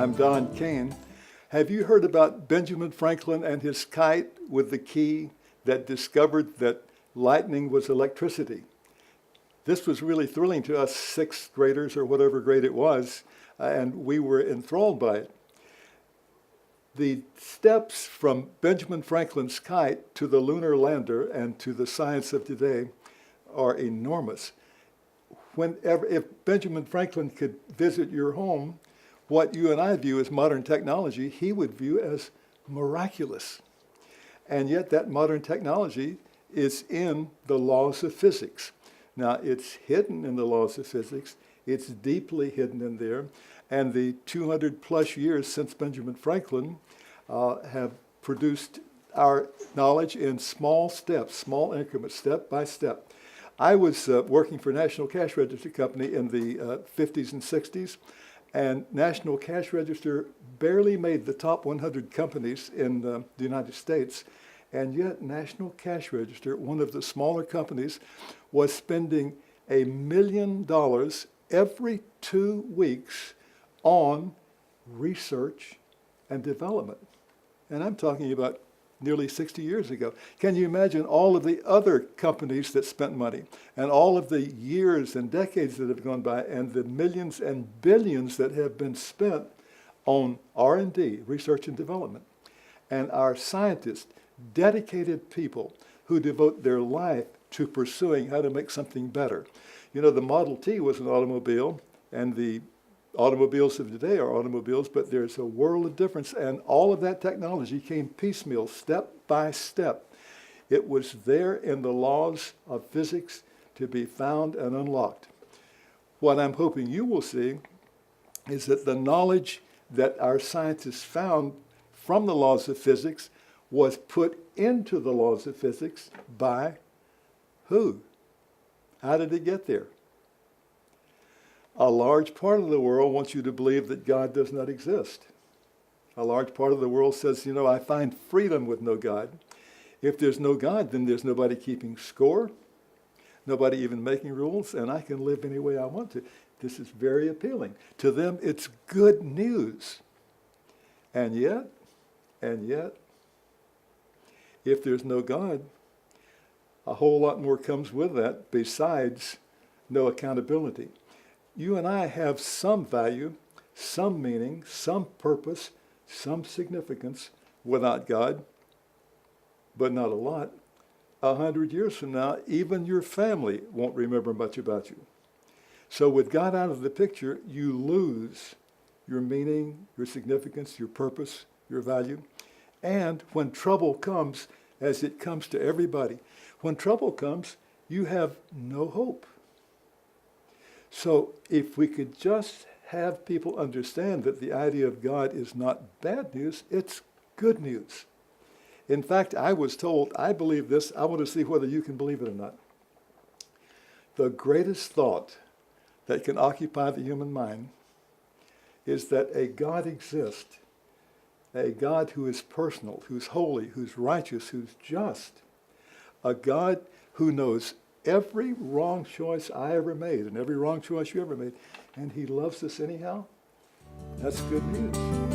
I'm Don Cain. Have you heard about Benjamin Franklin and his kite with the key that discovered that lightning was electricity? This was really thrilling to us sixth graders or whatever grade it was, and we were enthralled by it. The steps from Benjamin Franklin's kite to the lunar lander and to the science of today are enormous. If Benjamin Franklin could visit your home, what you and I view as modern technology, he would view as miraculous. And yet that modern technology is in the laws of physics. Now, it's hidden in the laws of physics. It's deeply hidden in there. And the 200 plus years since Benjamin Franklin have produced our knowledge in small steps, small increments, step by step. I was working for National Cash Register Company in the 50s and 60s, and National Cash Register barely made the top 100 companies in the United States, and yet National Cash Register, one of the smaller companies, was spending $1 million every 2 weeks on research and development. And I'm talking about nearly 60 years ago. Can you imagine all of the other companies that spent money and all of the years and decades that have gone by and the millions and billions that have been spent on R&D, research and development? And our scientists, dedicated people who devote their life to pursuing how to make something better. You know, the Model T was an automobile, and the automobiles of today are automobiles, but there's a world of difference, and all of that technology came piecemeal, step by step. It was there in the laws of physics to be found and unlocked. What I'm hoping you will see is that the knowledge that our scientists found from the laws of physics was put into the laws of physics by who? How did it get there? A large part of the world wants you to believe that God does not exist. A large part of the world says, you know, I find freedom with no God. If there's no God, then there's nobody keeping score, nobody even making rules, and I can live any way I want to. This is very appealing. To them, it's good news. And yet, if there's no God, a whole lot more comes with that besides no accountability. You and I have some value, some meaning, some purpose, some significance without God, but not a lot. 100 years from now, even your family won't remember much about you. So with God out of the picture, you lose your meaning, your significance, your purpose, your value. And when trouble comes, as it comes to everybody, when trouble comes, you have no hope. So if we could just have people understand that the idea of God is not bad news, it's good news. In fact, I was told, I believe this, I want to see whether you can believe it or not. The greatest thought that can occupy the human mind is that a God exists, a God who is personal, who's holy, who's righteous, who's just, a God who knows every wrong choice I ever made and every wrong choice you ever made, and he loves us anyhow. That's good news.